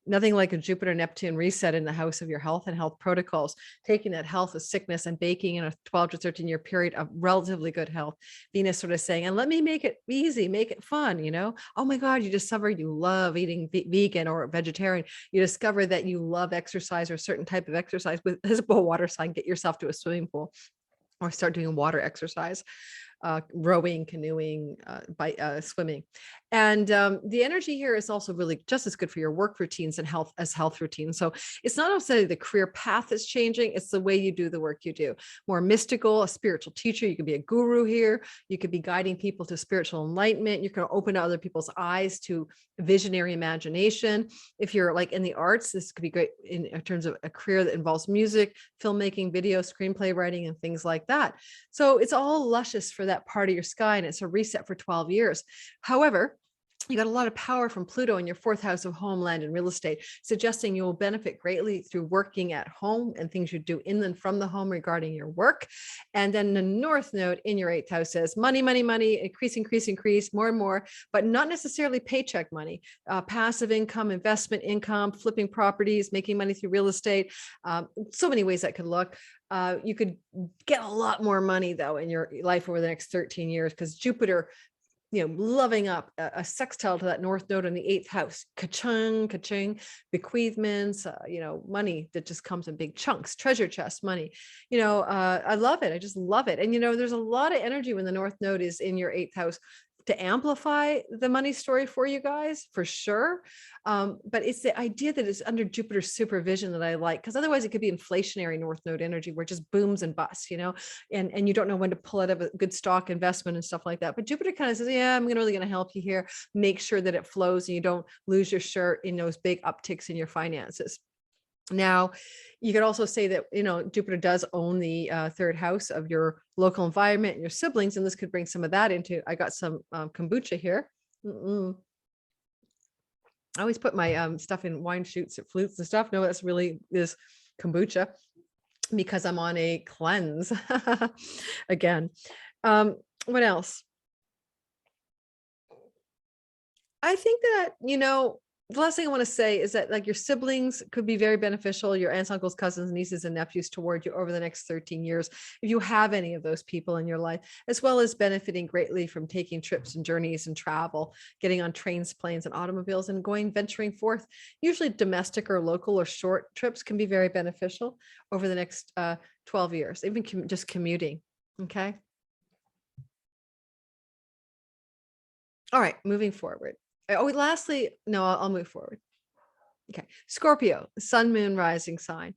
Nothing like a Jupiter Neptune reset in the house of your health and health protocols, taking that health of sickness and baking in a 12 to 13 year period of relatively good health. Venus sort of saying, and let me make it easy, make it fun, Oh my God, you discover you love eating vegan or vegetarian. You discover that you love exercise or a certain type of exercise with this water sign, get yourself to a swimming pool or start doing water exercise. Rowing, canoeing, swimming. And the energy here is also really just as good for your work routines and health routines. So it's not necessarily the career path that's changing, it's the way you do the work you do. More mystical, a spiritual teacher. You could be a guru here. You could be guiding people to spiritual enlightenment. You can open other people's eyes to visionary imagination. If you're like in the arts, this could be great in terms of a career that involves music, filmmaking, video, screenplay writing, and things like that. So it's all luscious for that part of your sky, and it's a reset for 12 years. However, you got a lot of power from Pluto in your fourth house of homeland and real estate, suggesting you will benefit greatly through working at home and things you do in and from the home regarding your work. And then the North Node in your eighth house says money, money, money, increase, more and more, but not necessarily paycheck money, passive income, investment income, flipping properties, making money through real estate. So many ways that could look. You could get a lot more money though in your life over the next 13 years because Jupiter, loving up a sextile to that North Node in the eighth house, ka-chung, ka-ching, bequeathments, money that just comes in big chunks, treasure chest money. I love it. I just love it. And, there's a lot of energy when the North Node is in your eighth house to amplify the money story for you guys, for sure. But it's the idea that it's under Jupiter's supervision that I like, because otherwise it could be inflationary North Node energy where it just booms and busts, and you don't know when to pull out of a good stock investment and stuff like that. But Jupiter kind of says, yeah, I'm really going to help you here. Make sure that it flows and you don't lose your shirt in those big upticks in your finances. Now, you could also say that, Jupiter does own the third house of your local environment and your siblings, and this could bring some of that into, I got some kombucha here. I always put my stuff in wine shoots and flutes and stuff. No, that's really is kombucha because I'm on a cleanse again. What else? I think that, the last thing I want to say is that like your siblings could be very beneficial, your aunts, uncles, cousins, nieces, and nephews toward you over the next 13 years, if you have any of those people in your life, as well as benefiting greatly from taking trips and journeys and travel, getting on trains, planes, and automobiles and venturing forth. Usually domestic or local or short trips can be very beneficial over the next 12 years, even just commuting. Okay. All right, moving forward. Oh, lastly, no, I'll move forward. Okay. Scorpio, sun, moon, rising sign.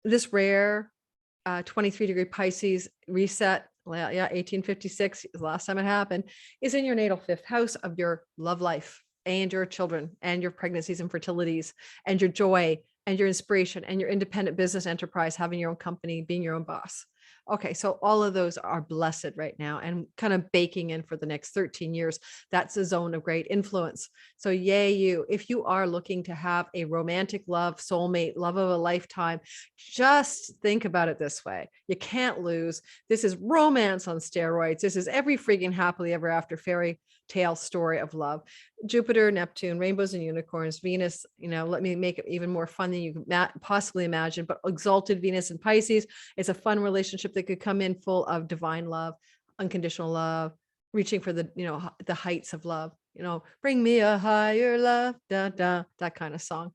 This rare 23-degree Pisces reset, well, yeah, 1856, the last time it happened, is in your natal fifth house of your love life and your children and your pregnancies and fertilities and your joy and your inspiration and your independent business enterprise, having your own company, being your own boss. Okay, so all of those are blessed right now and kind of baking in for the next 13 years. That's a zone of great influence. So yay you. If you are looking to have a romantic love, soulmate, love of a lifetime, just think about it this way. You can't lose. This is romance on steroids. This is every freaking happily ever after fairy tale story of love. Jupiter, Neptune, rainbows and unicorns, Venus, let me make it even more fun than you could possibly imagine, but exalted Venus and Pisces. It's a fun relationship that could come in full of divine love, unconditional love, reaching for the, the heights of love, bring me a higher love, da, da, that kind of song.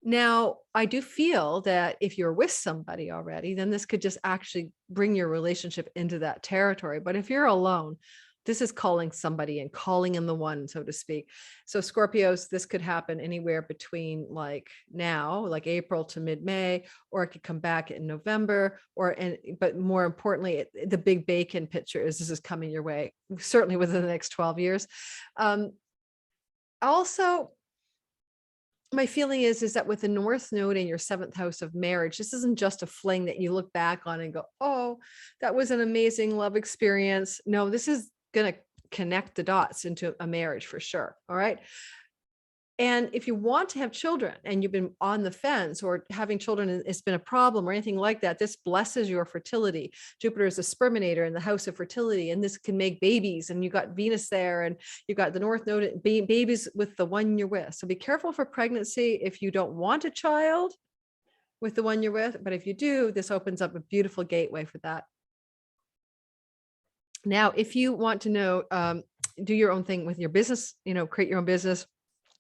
Now, I do feel that if you're with somebody already, then this could just actually bring your relationship into that territory. But if you're alone, this is calling somebody and calling in the one, so to speak. So Scorpios, this could happen anywhere between like now, like April to mid-May, or it could come back in November, but more importantly, the big bacon picture is this is coming your way, certainly within the next 12 years. Also, my feeling is that with the North Node in your seventh house of marriage, this isn't just a fling that you look back on and go, oh, that was an amazing love experience. No, this is going to connect the dots into a marriage for sure. All right. And if you want to have children and you've been on the fence or having children, and it's been a problem or anything like that, this blesses your fertility. Jupiter is a sperminator in the house of fertility, and this can make babies. And you got Venus there, and you got the North Node, babies with the one you're with. So be careful for pregnancy if you don't want a child with the one you're with. But if you do, this opens up a beautiful gateway for that. Now, if you want to know, do your own thing with your business, create your own business,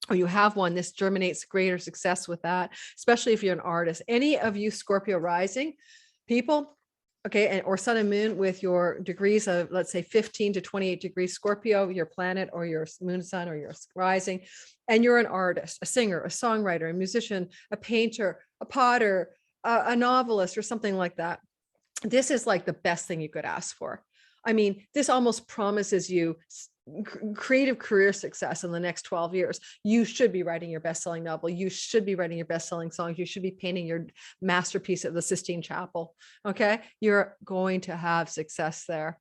or you have one, this germinates greater success with that, especially if you're an artist. Any of you Scorpio rising people, okay, or sun and moon with your degrees of, let's say 15 to 28 degrees Scorpio, your planet or your moon, sun, or your rising, and you're an artist, a singer, a songwriter, a musician, a painter, a potter, a novelist, or something like that. This is like the best thing you could ask for. I mean, this almost promises you creative career success in the next 12 years. You should be writing your best-selling novel. You should be writing your best-selling songs. You should be painting your masterpiece at the Sistine Chapel. Okay. You're going to have success there.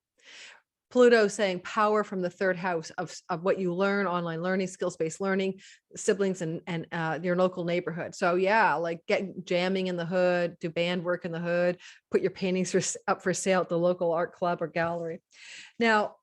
Pluto saying power from the third house of what you learn, online learning, skills-based learning, siblings, and your local neighborhood. So yeah, like get jamming in the hood, do band work in the hood, put your paintings up for sale at the local art club or gallery. Now,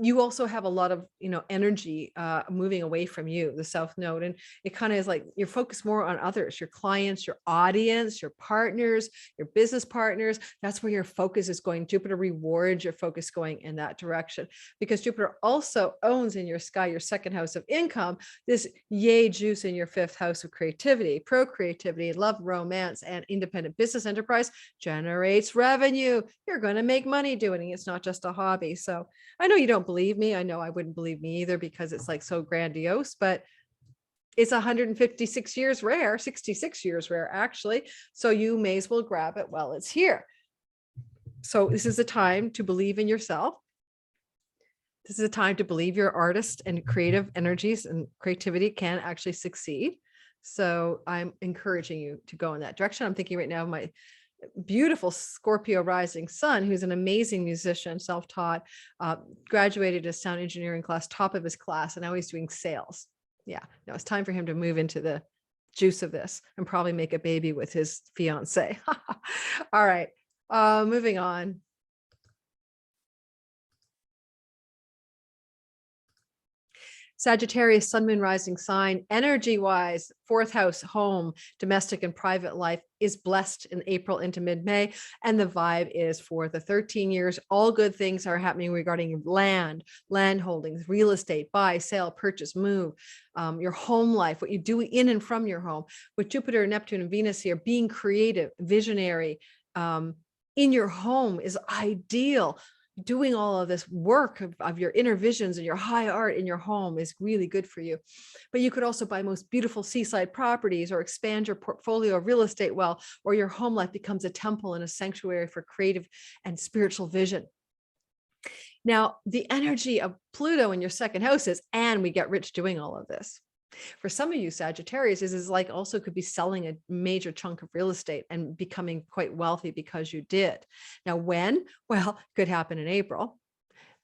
you also have a lot of, energy moving away from you, the South Node. And it kind of is like you're focused more on others, your clients, your audience, your partners, your business partners. That's where your focus is going. Jupiter rewards your focus going in that direction, because Jupiter also owns in your sky, your second house of income, this yay juice in your fifth house of creativity, procreativity, love, romance, and independent business enterprise generates revenue. You're going to make money doing it. It's not just a hobby. So I know you don't believe me. I know I wouldn't believe me either, because it's like so grandiose, but it's 156 years rare, 66 years rare, actually. So you may as well grab it while it's here. So this is a time to believe in yourself. This is a time to believe your artist and creative energies and creativity can actually succeed. So I'm encouraging you to go in that direction. I'm thinking right now of my beautiful Scorpio rising son, who's an amazing musician, self-taught, graduated as sound engineering class, top of his class, and now he's doing sales. Yeah, now it's time for him to move into the juice of this and probably make a baby with his fiance. All right, moving on. Sagittarius, sun, moon, rising sign, energy wise, fourth house, home, domestic and private life is blessed in April into mid-May. And the vibe is for the 13 years, all good things are happening regarding land holdings, real estate, buy, sale, purchase, move, your home life, what you do in and from your home. With Jupiter, Neptune, and Venus here, being creative, visionary, in your home is ideal. Doing all of this work of your inner visions and your high art in your home is really good for you. But you could also buy most beautiful seaside properties or expand your portfolio of real estate well, or your home life becomes a temple and a sanctuary for creative and spiritual vision. Now, the energy of Pluto in your second house is, and we get rich doing all of this. For some of you Sagittarius is like also could be selling a major chunk of real estate and becoming quite wealthy because you did. Now, when? Well, could happen in April,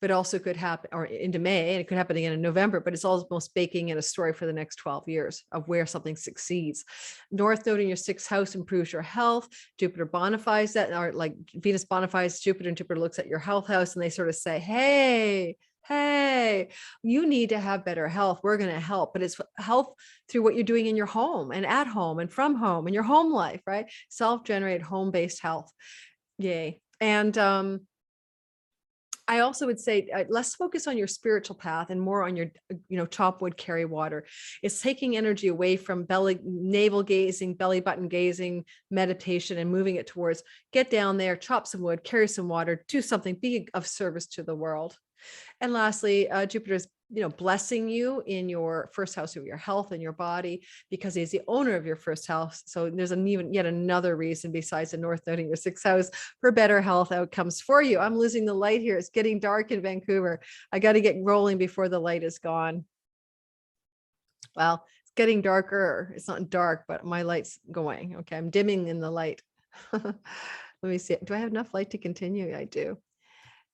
but also could happen or into May, and it could happen again in November, but it's almost baking in a story for the next 12 years of where something succeeds. North node in your sixth house improves your health. Jupiter bonifies that, or like Venus bonifies Jupiter, and Jupiter looks at your health house and they sort of say, hey, you need to have better health. We're going to help, but it's health through what you're doing in your home and at home and from home and your home life, right? Self-generated home-based health. Yay. And, I also would say less focus on your spiritual path and more on your, chop wood, carry water. It's taking energy away from navel gazing, belly button gazing, meditation, and moving it towards get down there, chop some wood, carry some water, do something, be of service to the world. And lastly, Jupiter's, blessing you in your first house of your health and your body because he's the owner of your first house. So there's yet another reason besides the North Node in your sixth house for better health outcomes for you. I'm losing the light here. It's getting dark in Vancouver. I got to get rolling before the light is gone. Well, it's getting darker. It's not dark, but my light's going. Okay, I'm dimming in the light. Let me see. Do I have enough light to continue? I do.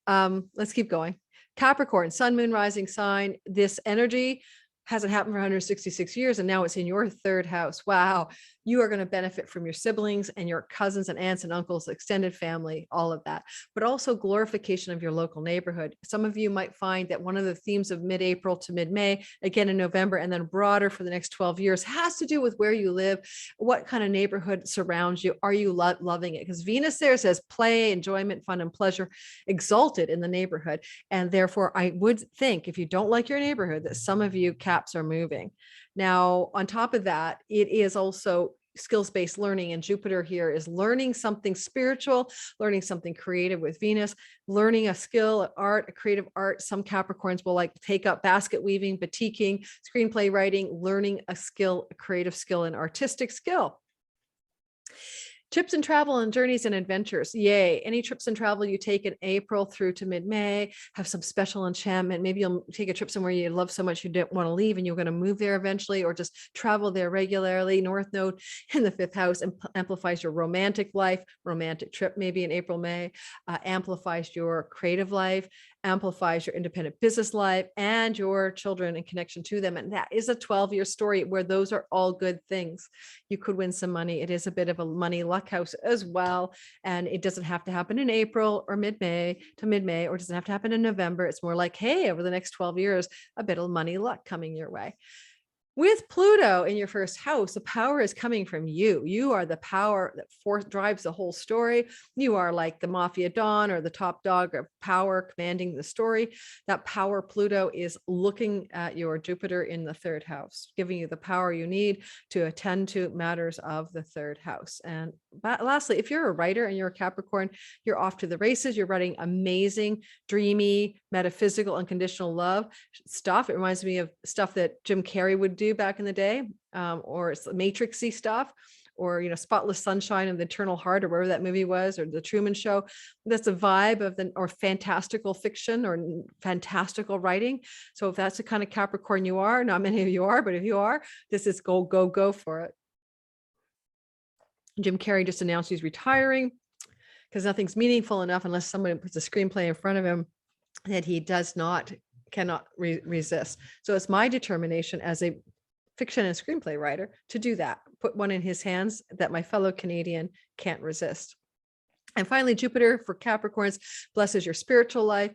Let's keep going. Capricorn, sun, moon, rising sign. This energy hasn't happened for 166 years, and now it's in your third house. Wow. You are going to benefit from your siblings and your cousins and aunts and uncles, extended family, all of that, but also glorification of your local neighborhood. Some of you might find that one of the themes of mid-April to mid-May, again in November, and then broader for the next 12 years, has to do with where you live, what kind of neighborhood surrounds you. Are you loving it? Because Venus there says play, enjoyment, fun, and pleasure exalted in the neighborhood. And therefore, I would think if you don't like your neighborhood, that some of you caps are moving. Now, on top of that, it is also skills-based learning, and Jupiter here is learning something spiritual, learning something creative with Venus, learning a skill, art, a creative art. Some Capricorns will like take up basket weaving, batiking, screenplay writing, learning a skill, a creative skill, an artistic skill. Trips and travel and journeys and adventures. Yay. Any trips and travel you take in April through to mid-May have some special enchantment. Maybe you'll take a trip somewhere you love so much you didn't want to leave and you're going to move there eventually, or just travel there regularly. North Node in the fifth house amplifies your romantic life, romantic trip maybe in April, May, amplifies your creative life, amplifies your independent business life and your children and connection to them. And that is a 12-year story where those are all good things. You could win some money. It is a bit of a money luck house as well. And it doesn't have to happen in April or mid-May to mid-May, or it doesn't have to happen in November. It's more like, hey, over the next 12 years, a bit of money luck coming your way. With Pluto in your first house, the power is coming from you. You are the power that drives the whole story. You are like the mafia don or the top dog of power commanding the story. That power, Pluto, is looking at your Jupiter in the third house, giving you the power you need to attend to matters of the third house. And lastly, if you're a writer and you're a Capricorn, you're off to the races. You're writing amazing, dreamy, metaphysical, unconditional love stuff. It reminds me of stuff that Jim Carrey would do back in the day, or it's matrixy stuff, or, Spotless Sunshine of the Eternal Heart, or wherever that movie was, or the Truman Show. That's a vibe of or fantastical fiction or fantastical writing. So if that's the kind of Capricorn you are, not many of you are, but if you are, this is go, go, go for it. Jim Carrey just announced he's retiring because nothing's meaningful enough unless somebody puts a screenplay in front of him that he cannot resist. So it's my determination as a fiction and screenplay writer to do that, put one in his hands that my fellow Canadian can't resist. And finally, Jupiter for Capricorns blesses your spiritual life,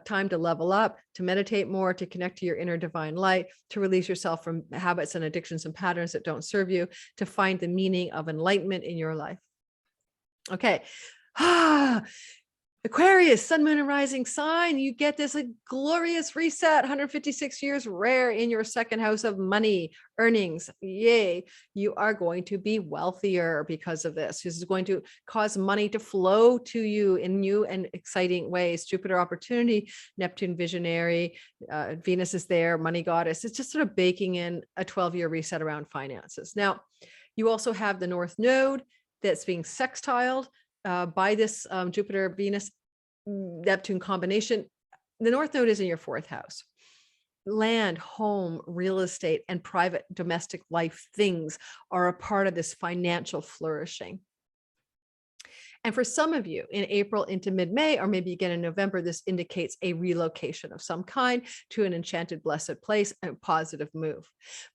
time to level up, to meditate more, to connect to your inner divine light, to release yourself from habits and addictions and patterns that don't serve you, to find the meaning of enlightenment in your life. Okay. Aquarius, sun, moon, and rising sign, you get this glorious reset, 156 years rare in your second house of money, earnings. Yay. You are going to be wealthier because of this. This is going to cause money to flow to you in new and exciting ways. Jupiter opportunity, Neptune visionary, Venus is there, money goddess. It's just sort of baking in a 12-year reset around finances. Now, you also have the North Node that's being sextiled by this Jupiter, Venus, Neptune combination. The North Node is in your fourth house. Land, home, real estate, and private domestic life things are a part of this financial flourishing. And for some of you in April into mid-May, or maybe again in November, this indicates a relocation of some kind to an enchanted, blessed place and a positive move.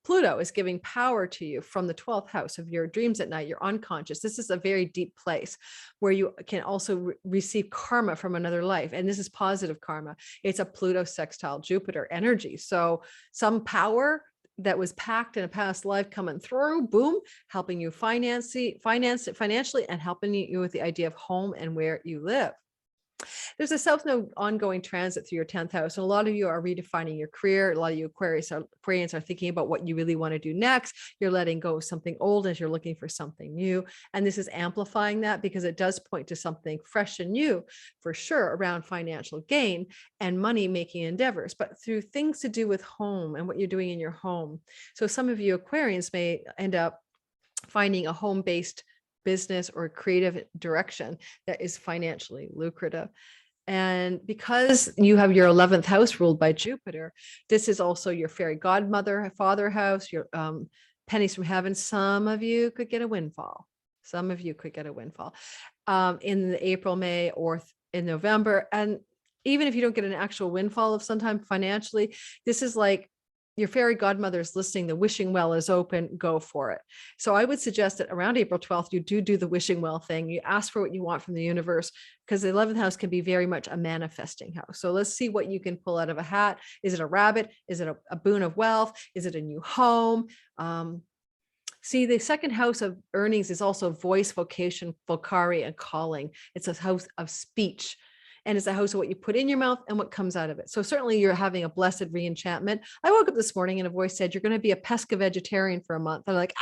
Pluto is giving power to you from the 12th house of your dreams at night, your unconscious. This is a very deep place where you can also receive karma from another life. And this is positive karma. It's a Pluto sextile Jupiter energy. So some power that was packed in a past life coming through, boom, helping you finance it financially and helping you with the idea of home and where you live. There's a South Node ongoing transit through your 10th house. And a lot of you are redefining your career. A lot of you Aquarians are thinking about what you really want to do next. You're letting go of something old as you're looking for something new. And this is amplifying that because it does point to something fresh and new for sure around financial gain and money making endeavors, but through things to do with home and what you're doing in your home. So some of you Aquarians may end up finding a home-based business or creative direction that is financially lucrative. And because you have your 11th house ruled by Jupiter, this is also your fairy godmother, father house, your pennies from heaven. Some of you could get a windfall. Some of you could get a windfall in the April, May, or in November. And even if you don't get an actual windfall of sometime financially, this is like your fairy godmother is listening, the wishing well is open, go for it. So I would suggest that around April 12th, you do the wishing well thing. You ask for what you want from the universe, because the 11th house can be very much a manifesting house. So let's see what you can pull out of a hat. Is it a rabbit? Is it a boon of wealth? Is it a new home? See, the second house of earnings is also voice, vocation, vocari, and calling. It's a house of speech. And it's a house of what you put in your mouth and what comes out of it. So certainly you're having a blessed re-enchantment. I woke up this morning and a voice said, you're going to be a pesca vegetarian for a month. I'm like,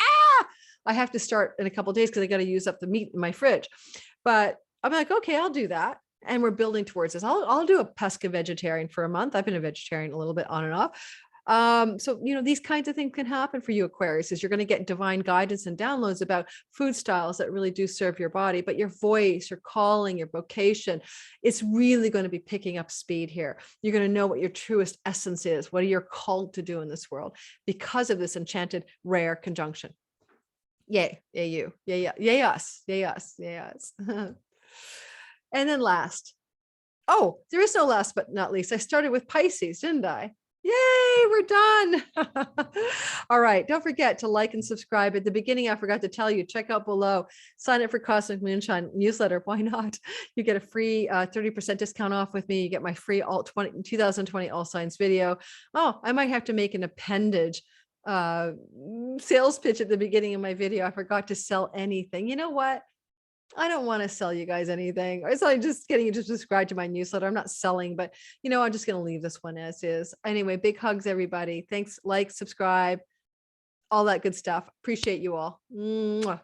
I have to start in a couple of days because I got to use up the meat in my fridge. But I'm like, okay, I'll do that. And we're building towards this. I'll do a pesca vegetarian for a month. I've been a vegetarian a little bit on and off. So, these kinds of things can happen for you, Aquarius, is you're going to get divine guidance and downloads about food styles that really do serve your body, but your voice, your calling, your vocation, it's really going to be picking up speed here. You're going to know what your truest essence is. What are you called to do in this world because of this enchanted rare conjunction? Yay, yay, you, yay, yay, us, yay, us, yay, us. And then last, there is no last but not least. I started with Pisces, didn't I? Yay, we're done. All right. Don't forget to like and subscribe. At the beginning, I forgot to tell you, check out below, sign up for Cosmic Moonshine newsletter. Why not? You get a free 30% discount off with me. You get my free 2020 All Signs video. I might have to make an appendage sales pitch at the beginning of my video. I forgot to sell anything. You know what? I don't want to sell you guys anything. It's like just getting you to subscribe to my newsletter. I'm not selling, but I'm just going to leave this one as is. Anyway, big hugs, everybody. Thanks. Like, subscribe, all that good stuff. Appreciate you all. Mwah.